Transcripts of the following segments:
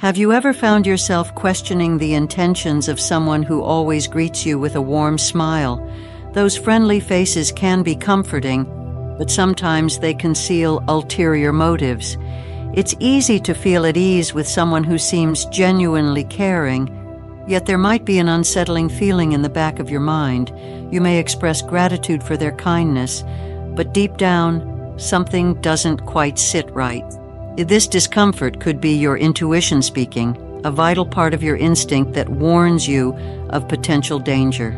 Have you ever found yourself questioning the intentions of someone who always greets you with a warm smile? Those friendly faces can be comforting, but sometimes they conceal ulterior motives. It's easy to feel at ease with someone who seems genuinely caring, yet there might be an unsettling feeling in the back of your mind. You may express gratitude for their kindness, but deep down, something doesn't quite sit right. This discomfort could be your intuition speaking, a vital part of your instinct that warns you of potential danger.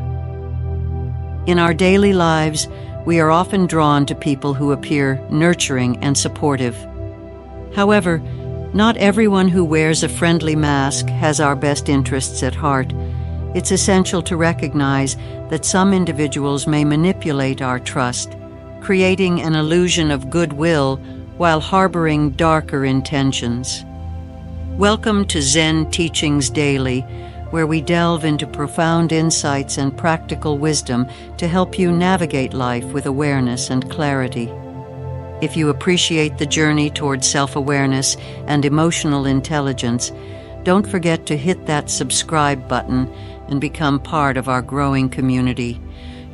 In our daily lives, we are often drawn to people who appear nurturing and supportive. However, not everyone who wears a friendly mask has our best interests at heart. It's essential to recognize that some individuals may manipulate our trust, creating an illusion of goodwill while harboring darker intentions. Welcome to Zen Teachings Daily, where we delve into profound insights and practical wisdom to help you navigate life with awareness and clarity. If you appreciate the journey toward self-awareness and emotional intelligence, don't forget to hit that subscribe button and become part of our growing community.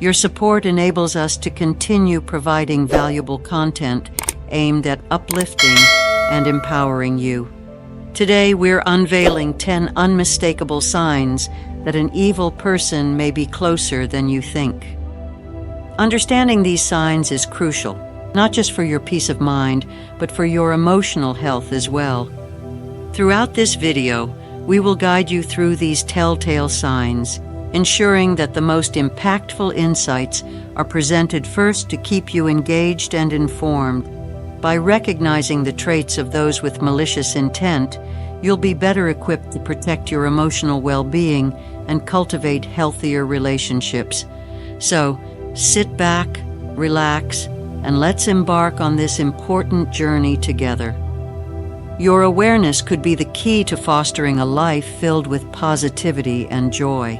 Your support enables us to continue providing valuable content aimed at uplifting and empowering you. Today, we're unveiling 10 unmistakable signs that an evil person may be closer than you think. Understanding these signs is crucial, not just for your peace of mind, but for your emotional health as well. Throughout this video, we will guide you through these telltale signs, ensuring that the most impactful insights are presented first to keep you engaged and informed. By recognizing the traits of those with malicious intent, you'll be better equipped to protect your emotional well-being and cultivate healthier relationships. So, sit back, relax, and let's embark on this important journey together. Your awareness could be the key to fostering a life filled with positivity and joy.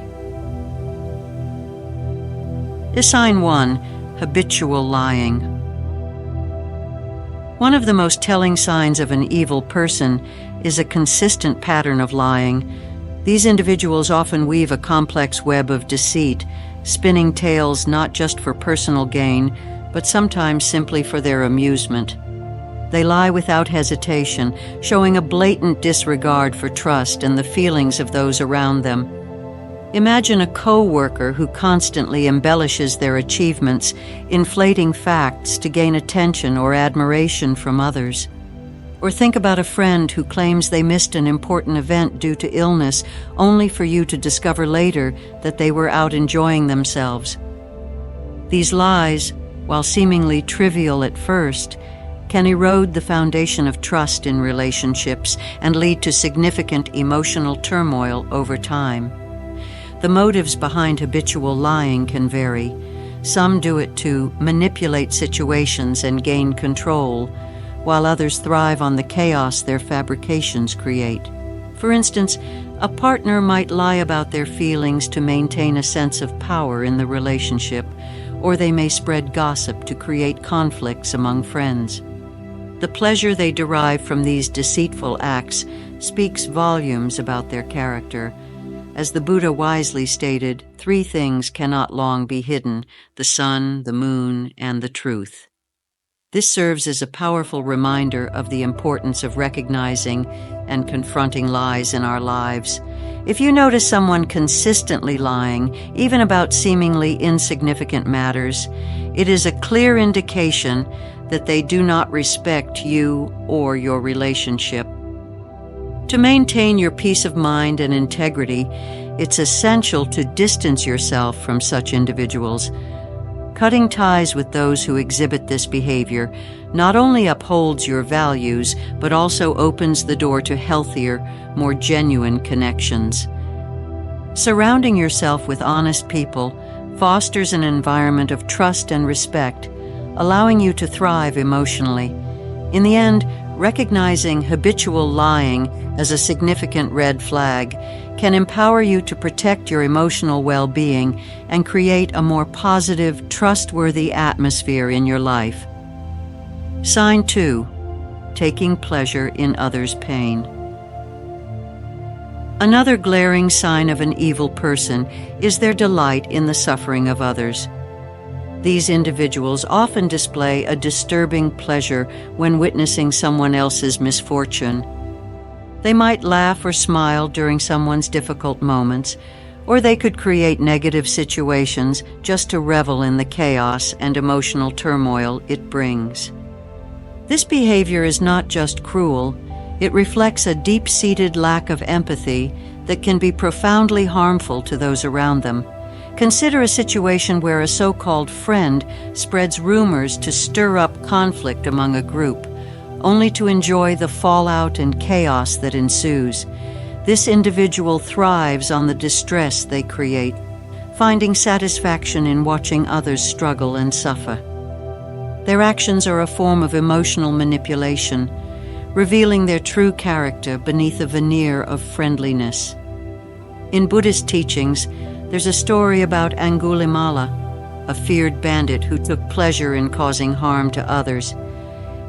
Sign 1: Habitual Lying. One of the most telling signs of an evil person is a consistent pattern of lying. These individuals often weave a complex web of deceit, spinning tales not just for personal gain, but sometimes simply for their amusement. They lie without hesitation, showing a blatant disregard for trust and the feelings of those around them. Imagine a co-worker who constantly embellishes their achievements, inflating facts to gain attention or admiration from others. Or think about a friend who claims they missed an important event due to illness, only for you to discover later that they were out enjoying themselves. These lies, while seemingly trivial at first, can erode the foundation of trust in relationships and lead to significant emotional turmoil over time. The motives behind habitual lying can vary. Some do it to manipulate situations and gain control, while others thrive on the chaos their fabrications create. For instance, a partner might lie about their feelings to maintain a sense of power in the relationship, or they may spread gossip to create conflicts among friends. The pleasure they derive from these deceitful acts speaks volumes about their character. As the Buddha wisely stated, 3 things cannot long be hidden: the sun, the moon, and the truth. This serves as a powerful reminder of the importance of recognizing and confronting lies in our lives. If you notice someone consistently lying, even about seemingly insignificant matters, it is a clear indication that they do not respect you or your relationship. To maintain your peace of mind and integrity, it's essential to distance yourself from such individuals. Cutting ties with those who exhibit this behavior not only upholds your values, but also opens the door to healthier, more genuine connections. Surrounding yourself with honest people fosters an environment of trust and respect, allowing you to thrive emotionally. In the end, recognizing habitual lying as a significant red flag can empower you to protect your emotional well-being and create a more positive, trustworthy atmosphere in your life. Sign 2: Taking pleasure in others' pain. Another glaring sign of an evil person is their delight in the suffering of others. These individuals often display a disturbing pleasure when witnessing someone else's misfortune. They might laugh or smile during someone's difficult moments, or they could create negative situations just to revel in the chaos and emotional turmoil it brings. This behavior is not just cruel, it reflects a deep-seated lack of empathy that can be profoundly harmful to those around them. Consider a situation where a so-called friend spreads rumors to stir up conflict among a group, only to enjoy the fallout and chaos that ensues. This individual thrives on the distress they create, finding satisfaction in watching others struggle and suffer. Their actions are a form of emotional manipulation, revealing their true character beneath a veneer of friendliness. In Buddhist teachings, there's a story about Angulimala, a feared bandit who took pleasure in causing harm to others.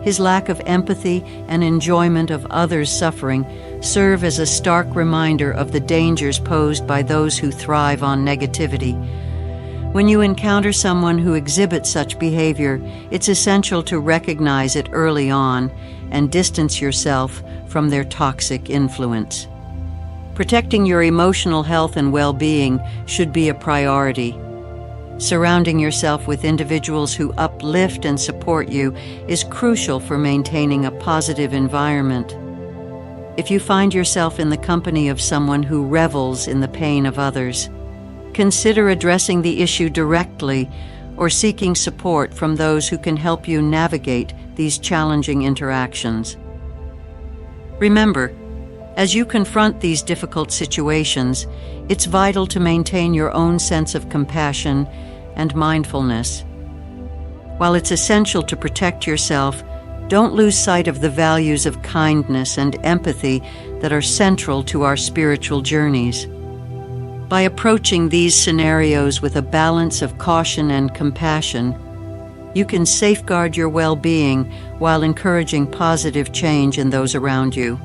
His lack of empathy and enjoyment of others' suffering serve as a stark reminder of the dangers posed by those who thrive on negativity. When you encounter someone who exhibits such behavior, it's essential to recognize it early on and distance yourself from their toxic influence. Protecting your emotional health and well-being should be a priority. Surrounding yourself with individuals who uplift and support you is crucial for maintaining a positive environment. If you find yourself in the company of someone who revels in the pain of others, consider addressing the issue directly or seeking support from those who can help you navigate these challenging interactions. Remember, as you confront these difficult situations, it's vital to maintain your own sense of compassion and mindfulness. While it's essential to protect yourself, don't lose sight of the values of kindness and empathy that are central to our spiritual journeys. By approaching these scenarios with a balance of caution and compassion, you can safeguard your well-being while encouraging positive change in those around you.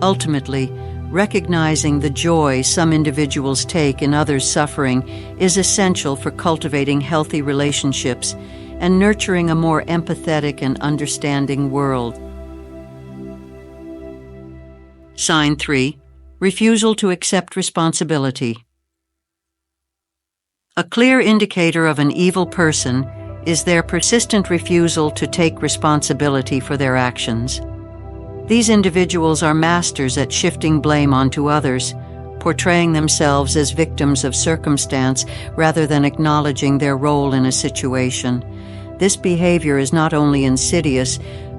Ultimately, recognizing the joy some individuals take in others' suffering is essential for cultivating healthy relationships and nurturing a more empathetic and understanding world. Sign 3. Refusal to accept responsibility. A clear indicator of an evil person is their persistent refusal to take responsibility for their actions. These individuals are masters at shifting blame onto others, portraying themselves as victims of circumstance rather than acknowledging their role in a situation. This behavior is not only insidious,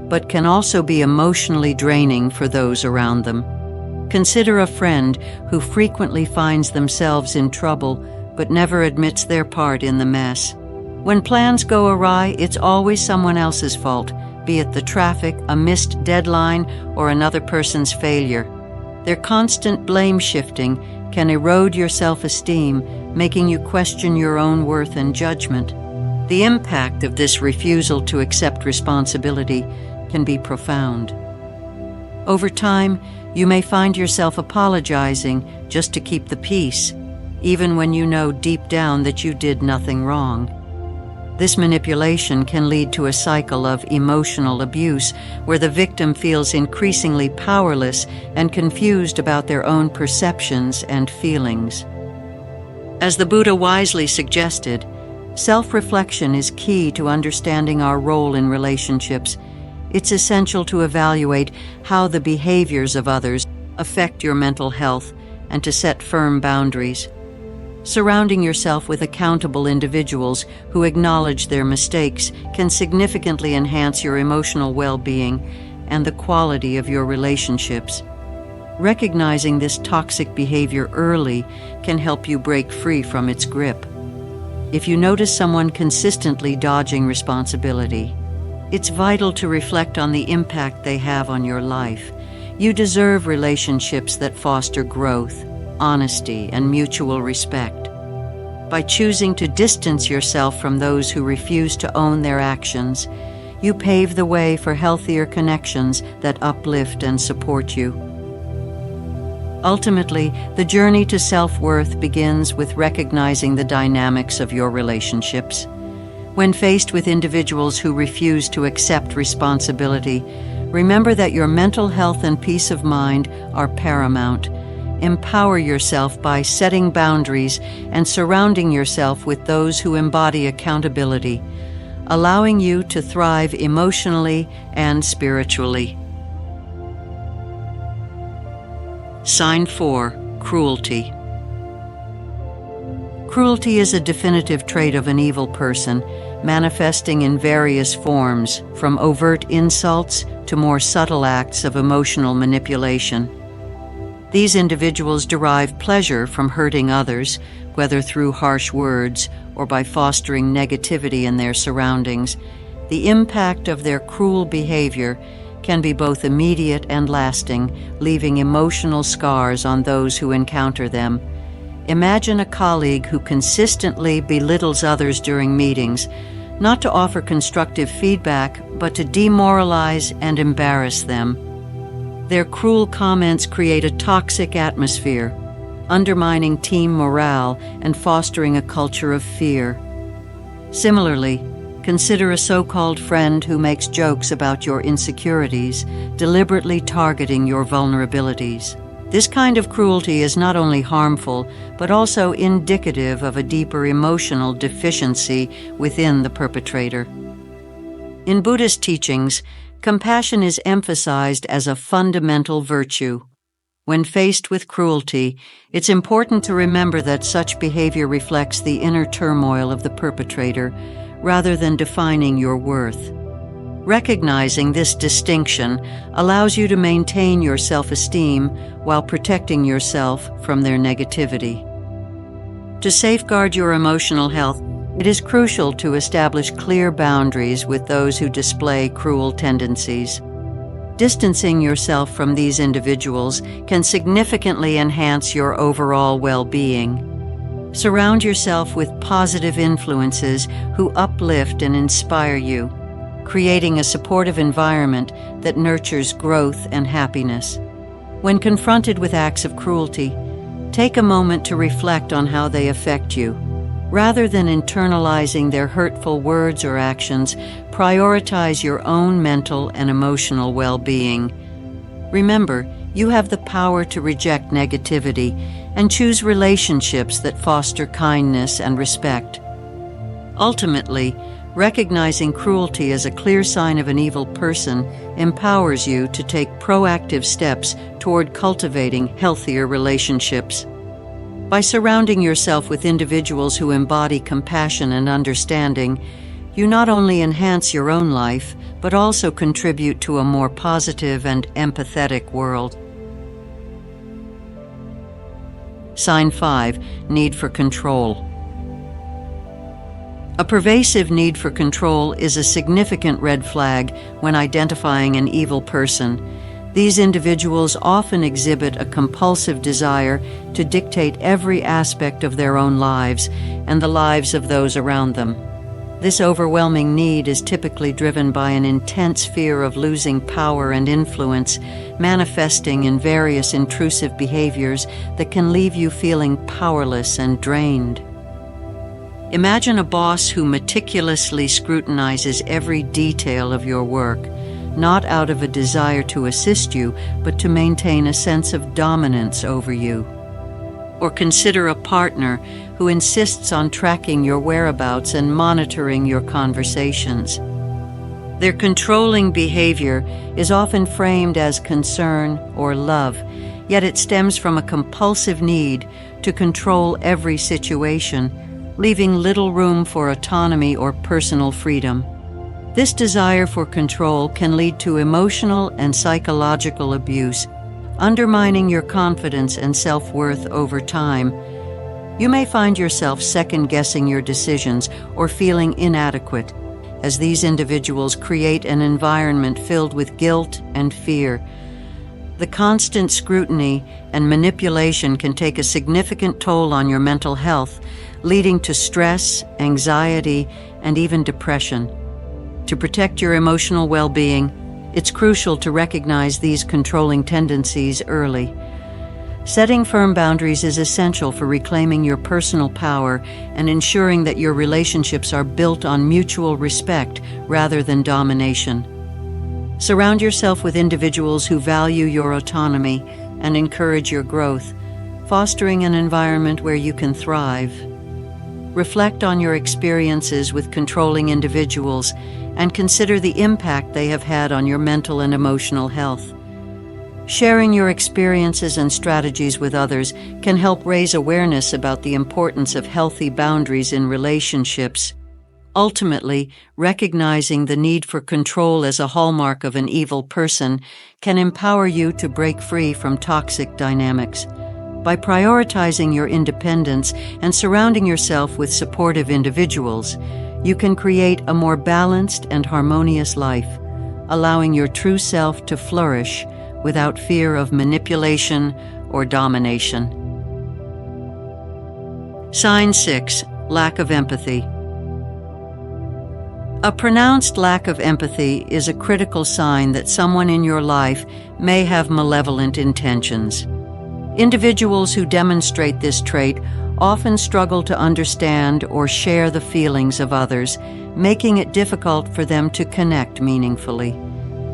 but can also be emotionally draining for those around them. Consider a friend who frequently finds themselves in trouble but never admits their part in the mess. When plans go awry, it's always someone else's fault, be it the traffic, a missed deadline, or another person's failure. Their constant blame shifting can erode your self-esteem, making you question your own worth and judgment. The impact of this refusal to accept responsibility can be profound. Over time, you may find yourself apologizing just to keep the peace, even when you know deep down that you did nothing wrong. This manipulation can lead to a cycle of emotional abuse where the victim feels increasingly powerless and confused about their own perceptions and feelings. As the Buddha wisely suggested, self-reflection is key to understanding our role in relationships. It's essential to evaluate how the behaviors of others affect your mental health and to set firm boundaries. Surrounding yourself with accountable individuals who acknowledge their mistakes can significantly enhance your emotional well-being and the quality of your relationships. Recognizing this toxic behavior early can help you break free from its grip. If you notice someone consistently dodging responsibility, it's vital to reflect on the impact they have on your life. You deserve relationships that foster growth, honesty, and mutual respect. By choosing to distance yourself from those who refuse to own their actions, you pave the way for healthier connections that uplift and support you. Ultimately, the journey to self-worth begins with recognizing the dynamics of your relationships. When faced with individuals who refuse to accept responsibility, remember that your mental health and peace of mind are paramount. Empower yourself by setting boundaries and surrounding yourself with those who embody accountability, allowing you to thrive emotionally and spiritually. Sign 4. Cruelty. Cruelty is a definitive trait of an evil person, manifesting in various forms, from overt insults to more subtle acts of emotional manipulation. These individuals derive pleasure from hurting others, whether through harsh words or by fostering negativity in their surroundings. The impact of their cruel behavior can be both immediate and lasting, leaving emotional scars on those who encounter them. Imagine a colleague who consistently belittles others during meetings, not to offer constructive feedback, but to demoralize and embarrass them. Their cruel comments create a toxic atmosphere, undermining team morale and fostering a culture of fear. Similarly, consider a so-called friend who makes jokes about your insecurities, deliberately targeting your vulnerabilities. This kind of cruelty is not only harmful, but also indicative of a deeper emotional deficiency within the perpetrator. In Buddhist teachings, compassion is emphasized as a fundamental virtue. When faced with cruelty, it's important to remember that such behavior reflects the inner turmoil of the perpetrator, rather than defining your worth. Recognizing this distinction allows you to maintain your self-esteem while protecting yourself from their negativity. To safeguard your emotional health, it is crucial to establish clear boundaries with those who display cruel tendencies. Distancing yourself from these individuals can significantly enhance your overall well-being. Surround yourself with positive influences who uplift and inspire you, creating a supportive environment that nurtures growth and happiness. When confronted with acts of cruelty, take a moment to reflect on how they affect you. Rather than internalizing their hurtful words or actions, prioritize your own mental and emotional well-being. Remember, you have the power to reject negativity and choose relationships that foster kindness and respect. Ultimately, recognizing cruelty as a clear sign of an evil person empowers you to take proactive steps toward cultivating healthier relationships. By surrounding yourself with individuals who embody compassion and understanding, you not only enhance your own life, but also contribute to a more positive and empathetic world. Sign 5. Need for control. A pervasive need for control is a significant red flag when identifying an evil person. These individuals often exhibit a compulsive desire to dictate every aspect of their own lives and the lives of those around them. This overwhelming need is typically driven by an intense fear of losing power and influence, manifesting in various intrusive behaviors that can leave you feeling powerless and drained. Imagine a boss who meticulously scrutinizes every detail of your work, not out of a desire to assist you, but to maintain a sense of dominance over you. Or consider a partner who insists on tracking your whereabouts and monitoring your conversations. Their controlling behavior is often framed as concern or love, yet it stems from a compulsive need to control every situation, leaving little room for autonomy or personal freedom. This desire for control can lead to emotional and psychological abuse, undermining your confidence and self-worth over time. You may find yourself second-guessing your decisions or feeling inadequate, as these individuals create an environment filled with guilt and fear. The constant scrutiny and manipulation can take a significant toll on your mental health, leading to stress, anxiety, and even depression. To protect your emotional well-being, it's crucial to recognize these controlling tendencies early. Setting firm boundaries is essential for reclaiming your personal power and ensuring that your relationships are built on mutual respect rather than domination. Surround yourself with individuals who value your autonomy and encourage your growth, fostering an environment where you can thrive. Reflect on your experiences with controlling individuals and consider the impact they have had on your mental and emotional health. Sharing your experiences and strategies with others can help raise awareness about the importance of healthy boundaries in relationships. Ultimately, recognizing the need for control as a hallmark of an evil person can empower you to break free from toxic dynamics. By prioritizing your independence and surrounding yourself with supportive individuals, you can create a more balanced and harmonious life, allowing your true self to flourish without fear of manipulation or domination. Sign 6. Lack of empathy. A pronounced lack of empathy is a critical sign that someone in your life may have malevolent intentions. Individuals who demonstrate this trait often struggle to understand or share the feelings of others, making it difficult for them to connect meaningfully.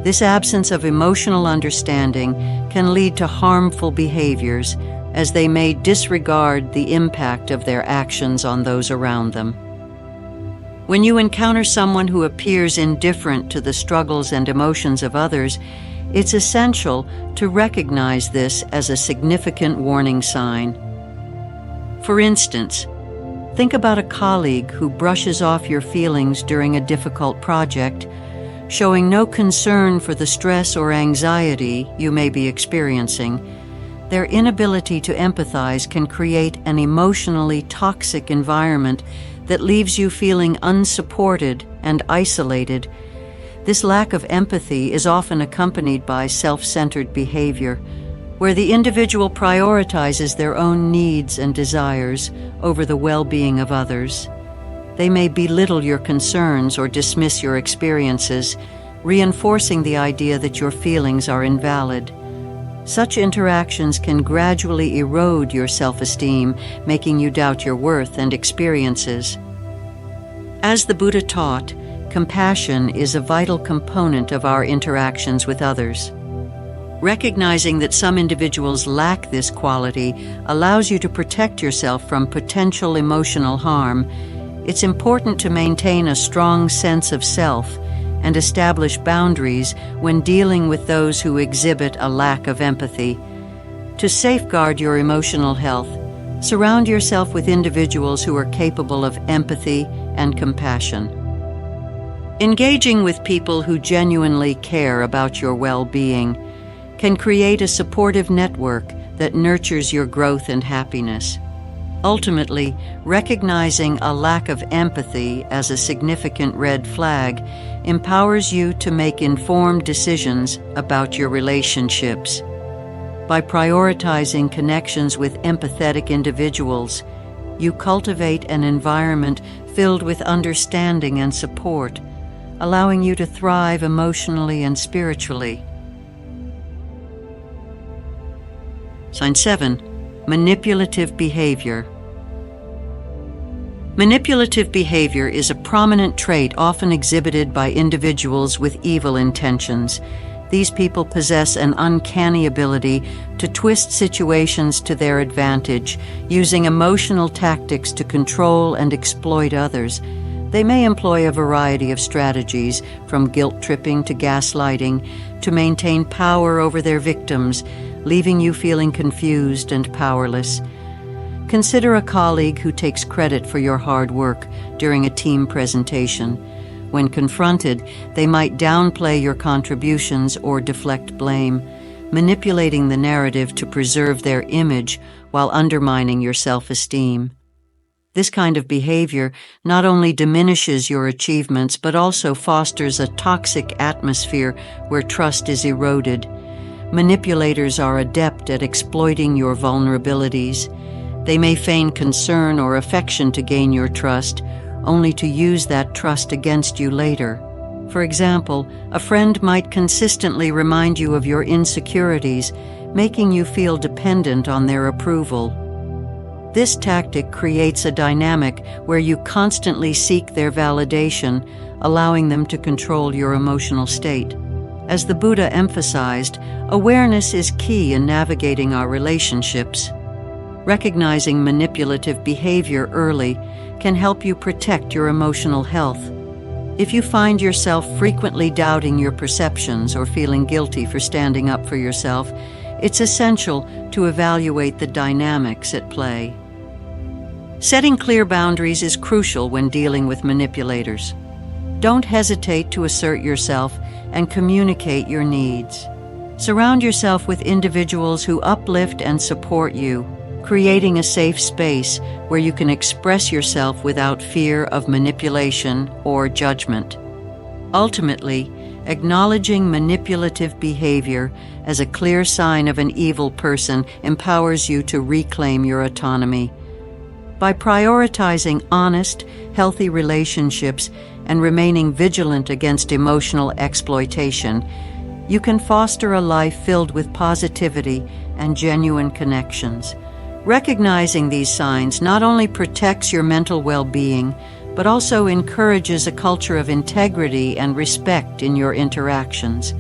This absence of emotional understanding can lead to harmful behaviors, as they may disregard the impact of their actions on those around them. When you encounter someone who appears indifferent to the struggles and emotions of others, it's essential to recognize this as a significant warning sign. For instance, think about a colleague who brushes off your feelings during a difficult project, showing no concern for the stress or anxiety you may be experiencing. Their inability to empathize can create an emotionally toxic environment that leaves you feeling unsupported and isolated. This lack of empathy is often accompanied by self-centered behavior, where the individual prioritizes their own needs and desires over the well-being of others. They may belittle your concerns or dismiss your experiences, reinforcing the idea that your feelings are invalid. Such interactions can gradually erode your self-esteem, making you doubt your worth and experiences. As the Buddha taught, compassion is a vital component of our interactions with others. Recognizing that some individuals lack this quality allows you to protect yourself from potential emotional harm. It's important to maintain a strong sense of self and establish boundaries when dealing with those who exhibit a lack of empathy. To safeguard your emotional health, surround yourself with individuals who are capable of empathy and compassion. Engaging with people who genuinely care about your well-being can create a supportive network that nurtures your growth and happiness. Ultimately, recognizing a lack of empathy as a significant red flag empowers you to make informed decisions about your relationships. By prioritizing connections with empathetic individuals, you cultivate an environment filled with understanding and support, allowing you to thrive emotionally and spiritually. Sign 7. Manipulative behavior. Manipulative behavior is a prominent trait often exhibited by individuals with evil intentions. These people possess an uncanny ability to twist situations to their advantage, using emotional tactics to control and exploit others. They may employ a variety of strategies, from guilt-tripping to gaslighting, to maintain power over their victims, leaving you feeling confused and powerless. Consider a colleague who takes credit for your hard work during a team presentation. When confronted, they might downplay your contributions or deflect blame, manipulating the narrative to preserve their image while undermining your self-esteem. This kind of behavior not only diminishes your achievements but also fosters a toxic atmosphere where trust is eroded. Manipulators are adept at exploiting your vulnerabilities. They may feign concern or affection to gain your trust, only to use that trust against you later. For example, a friend might consistently remind you of your insecurities, making you feel dependent on their approval. This tactic creates a dynamic where you constantly seek their validation, allowing them to control your emotional state. As the Buddha emphasized, awareness is key in navigating our relationships. Recognizing manipulative behavior early can help you protect your emotional health. If you find yourself frequently doubting your perceptions or feeling guilty for standing up for yourself, it's essential to evaluate the dynamics at play. Setting clear boundaries is crucial when dealing with manipulators. Don't hesitate to assert yourself and communicate your needs. Surround yourself with individuals who uplift and support you, creating a safe space where you can express yourself without fear of manipulation or judgment. Ultimately, acknowledging manipulative behavior as a clear sign of an evil person empowers you to reclaim your autonomy. By prioritizing honest, healthy relationships and remaining vigilant against emotional exploitation, you can foster a life filled with positivity and genuine connections. Recognizing these signs not only protects your mental well-being, but also encourages a culture of integrity and respect in your interactions.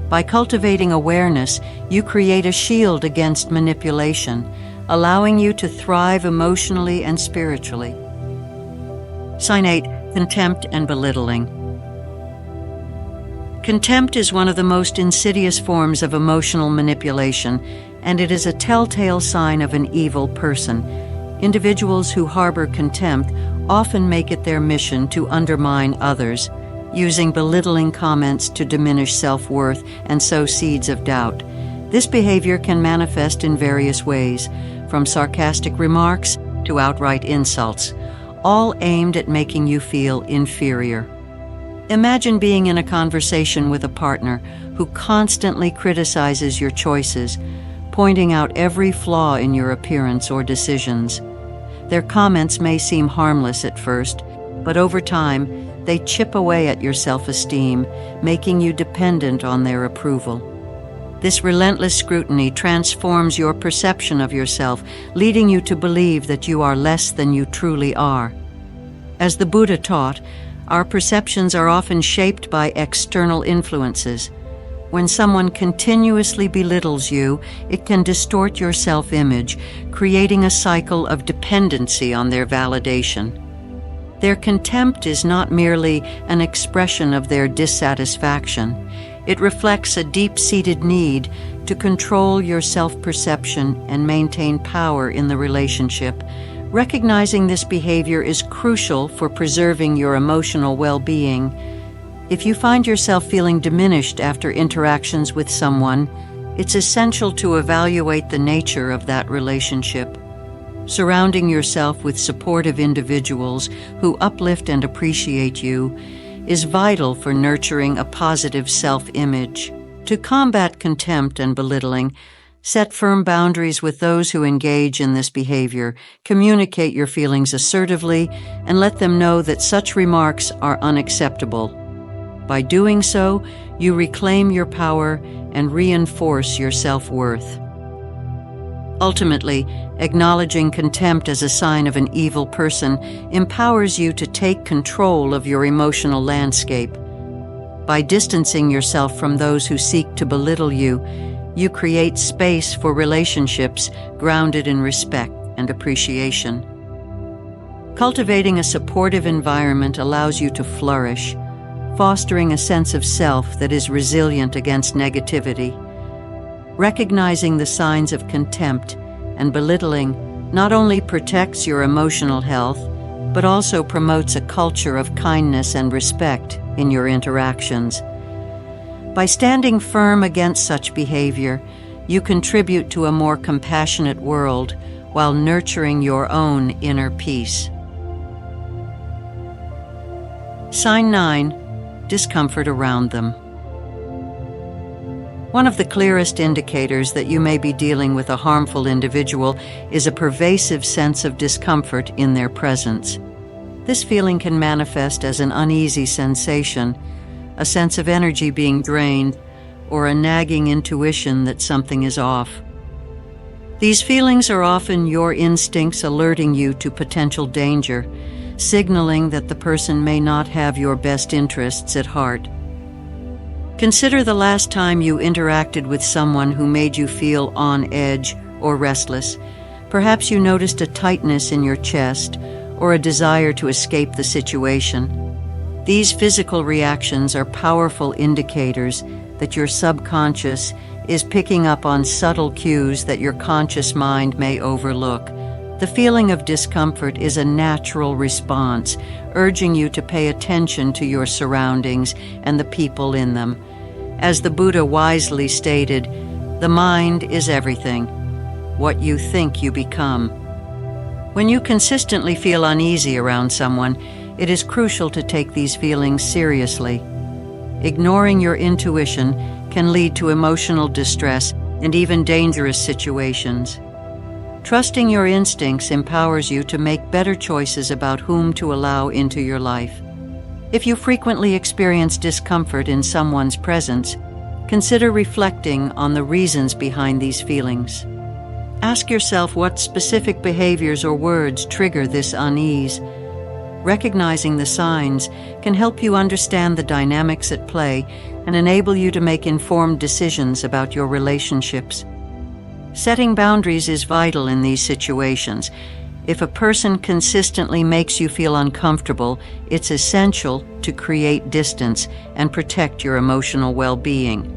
By cultivating awareness, you create a shield against manipulation, allowing you to thrive emotionally and spiritually. Sign 8. Contempt and Belittling. Contempt is one of the most insidious forms of emotional manipulation, and it is a telltale sign of an evil person. Individuals who harbor contempt often make it their mission to undermine others, using belittling comments to diminish self-worth and sow seeds of doubt. This behavior can manifest in various ways, from sarcastic remarks to outright insults, all aimed at making you feel inferior. Imagine being in a conversation with a partner who constantly criticizes your choices, pointing out every flaw in your appearance or decisions. Their comments may seem harmless at first, but over time, they chip away at your self-esteem, making you dependent on their approval. This relentless scrutiny transforms your perception of yourself, leading you to believe that you are less than you truly are. As the Buddha taught, our perceptions are often shaped by external influences. When someone continuously belittles you, it can distort your self-image, creating a cycle of dependency on their validation. Their contempt is not merely an expression of their dissatisfaction. It reflects a deep-seated need to control your self-perception and maintain power in the relationship. Recognizing this behavior is crucial for preserving your emotional well-being. If you find yourself feeling diminished after interactions with someone, it's essential to evaluate the nature of that relationship. Surrounding yourself with supportive individuals who uplift and appreciate you is vital for nurturing a positive self-image. To combat contempt and belittling, set firm boundaries with those who engage in this behavior, communicate your feelings assertively, and let them know that such remarks are unacceptable. By doing so, you reclaim your power and reinforce your self-worth. Ultimately, acknowledging contempt as a sign of an evil person empowers you to take control of your emotional landscape. By distancing yourself from those who seek to belittle you, you create space for relationships grounded in respect and appreciation. Cultivating a supportive environment allows you to flourish, fostering a sense of self that is resilient against negativity. Recognizing the signs of contempt and belittling not only protects your emotional health, but also promotes a culture of kindness and respect in your interactions. By standing firm against such behavior, you contribute to a more compassionate world while nurturing your own inner peace. Sign 9. Discomfort around them. One of the clearest indicators that you may be dealing with a harmful individual is a pervasive sense of discomfort in their presence. This feeling can manifest as an uneasy sensation, a sense of energy being drained, or a nagging intuition that something is off. These feelings are often your instincts alerting you to potential danger, signaling that the person may not have your best interests at heart. Consider the last time you interacted with someone who made you feel on edge or restless. Perhaps you noticed a tightness in your chest or a desire to escape the situation. These physical reactions are powerful indicators that your subconscious is picking up on subtle cues that your conscious mind may overlook. The feeling of discomfort is a natural response, urging you to pay attention to your surroundings and the people in them. As the Buddha wisely stated, the mind is everything. What you think, you become. When you consistently feel uneasy around someone, it is crucial to take these feelings seriously. Ignoring your intuition can lead to emotional distress and even dangerous situations. Trusting your instincts empowers you to make better choices about whom to allow into your life. If you frequently experience discomfort in someone's presence, consider reflecting on the reasons behind these feelings. Ask yourself what specific behaviors or words trigger this unease. Recognizing the signs can help you understand the dynamics at play and enable you to make informed decisions about your relationships. Setting boundaries is vital in these situations. If a person consistently makes you feel uncomfortable, it's essential to create distance and protect your emotional well-being.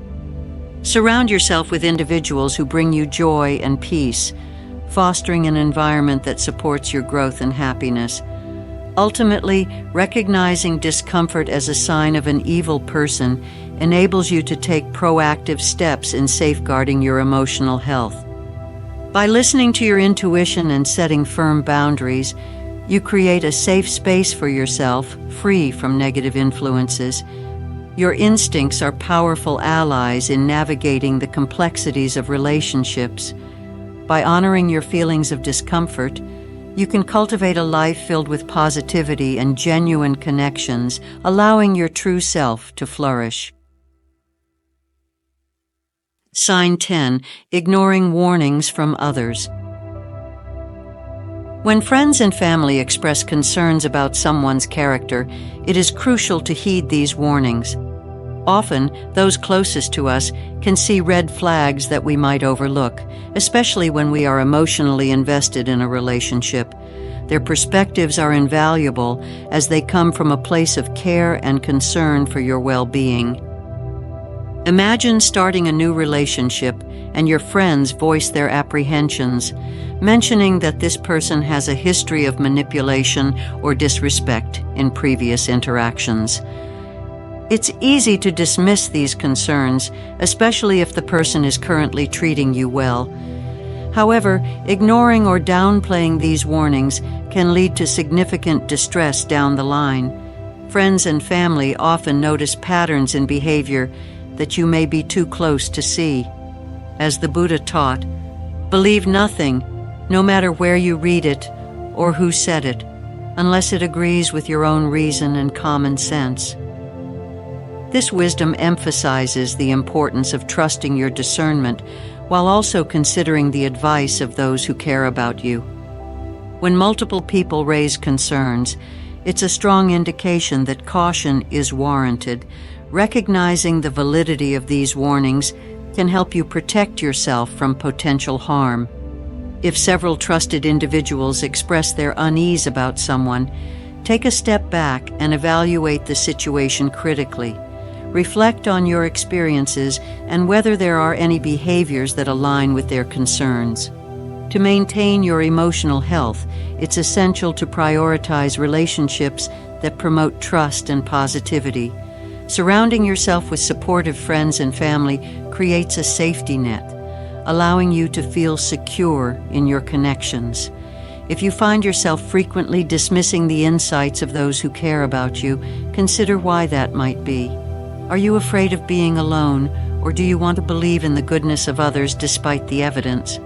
Surround yourself with individuals who bring you joy and peace, fostering an environment that supports your growth and happiness. Ultimately, recognizing discomfort as a sign of an evil person enables you to take proactive steps in safeguarding your emotional health. By listening to your intuition and setting firm boundaries, you create a safe space for yourself, free from negative influences. Your instincts are powerful allies in navigating the complexities of relationships. By honoring your feelings of discomfort, you can cultivate a life filled with positivity and genuine connections, allowing your true self to flourish. Sign 10. Ignoring warnings from others. When friends and family express concerns about someone's character, it is crucial to heed these warnings. Often, those closest to us can see red flags that we might overlook, especially when we are emotionally invested in a relationship. Their perspectives are invaluable as they come from a place of care and concern for your well-being. Imagine starting a new relationship and your friends voice their apprehensions, mentioning that this person has a history of manipulation or disrespect in previous interactions. It's easy to dismiss these concerns, especially if the person is currently treating you well. However, ignoring or downplaying these warnings can lead to significant distress down the line. Friends and family often notice patterns in behavior that you may be too close to see. As the Buddha taught, believe nothing, no matter where you read it or who said it, unless it agrees with your own reason and common sense. This wisdom emphasizes the importance of trusting your discernment while also considering the advice of those who care about you. When multiple people raise concerns, it's a strong indication that caution is warranted. Recognizing the validity of these warnings can help you protect yourself from potential harm. If several trusted individuals express their unease about someone, take a step back and evaluate the situation critically. Reflect on your experiences and whether there are any behaviors that align with their concerns. To maintain your emotional health, it's essential to prioritize relationships that promote trust and positivity. Surrounding yourself with supportive friends and family creates a safety net, allowing you to feel secure in your connections. If you find yourself frequently dismissing the insights of those who care about you, consider why that might be. Are you afraid of being alone, or do you want to believe in the goodness of others despite the evidence?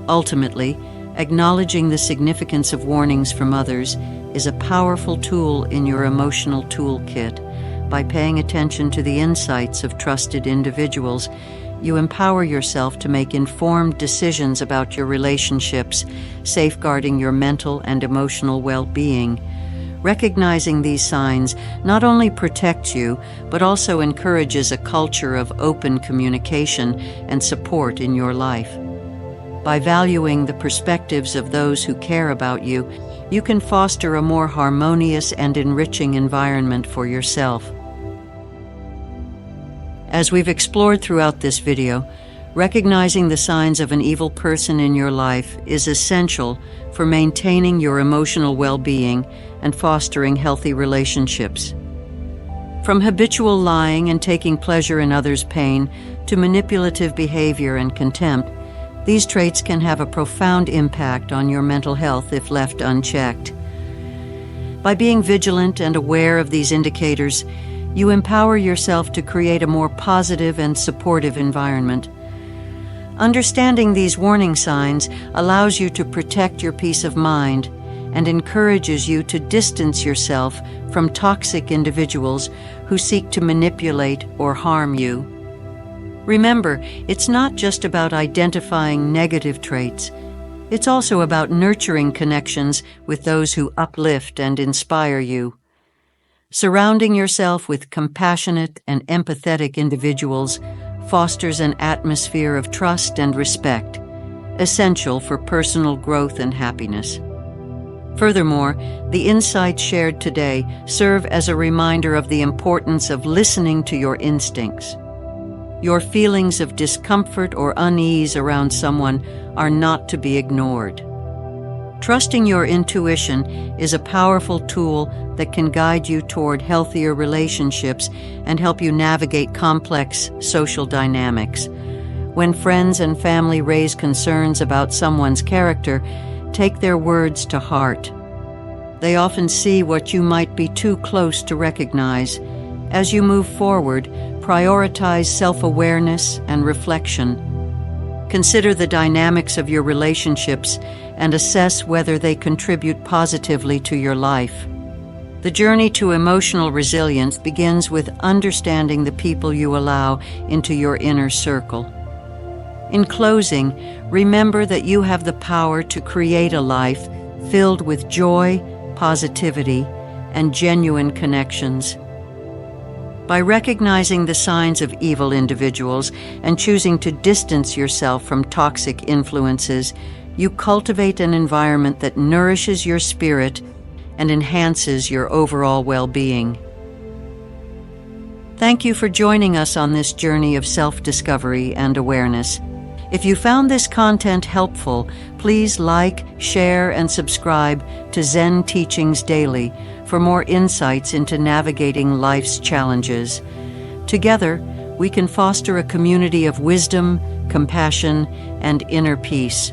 Ultimately, acknowledging the significance of warnings from others is a powerful tool in your emotional toolkit. By paying attention to the insights of trusted individuals, you empower yourself to make informed decisions about your relationships, safeguarding your mental and emotional well-being. Recognizing these signs not only protects you, but also encourages a culture of open communication and support in your life. By valuing the perspectives of those who care about you, you can foster a more harmonious and enriching environment for yourself. As we've explored throughout this video, recognizing the signs of an evil person in your life is essential for maintaining your emotional well-being and fostering healthy relationships. From habitual lying and taking pleasure in others' pain to manipulative behavior and contempt, these traits can have a profound impact on your mental health if left unchecked. By being vigilant and aware of these indicators, you empower yourself to create a more positive and supportive environment. Understanding these warning signs allows you to protect your peace of mind and encourages you to distance yourself from toxic individuals who seek to manipulate or harm you. Remember, it's not just about identifying negative traits. It's also about nurturing connections with those who uplift and inspire you. Surrounding yourself with compassionate and empathetic individuals fosters an atmosphere of trust and respect, essential for personal growth and happiness. Furthermore, the insights shared today serve as a reminder of the importance of listening to your instincts. Your feelings of discomfort or unease around someone are not to be ignored. Trusting your intuition is a powerful tool that can guide you toward healthier relationships and help you navigate complex social dynamics. When friends and family raise concerns about someone's character, take their words to heart. They often see what you might be too close to recognize. As you move forward, prioritize self-awareness and reflection. Consider the dynamics of your relationships and assess whether they contribute positively to your life. The journey to emotional resilience begins with understanding the people you allow into your inner circle. In closing, remember that you have the power to create a life filled with joy, positivity, and genuine connections. By recognizing the signs of evil individuals and choosing to distance yourself from toxic influences, you cultivate an environment that nourishes your spirit and enhances your overall well-being. Thank you for joining us on this journey of self-discovery and awareness. If you found this content helpful, please like, share, and subscribe to Zen Teachings Daily for more insights into navigating life's challenges. Together, we can foster a community of wisdom, compassion, and inner peace.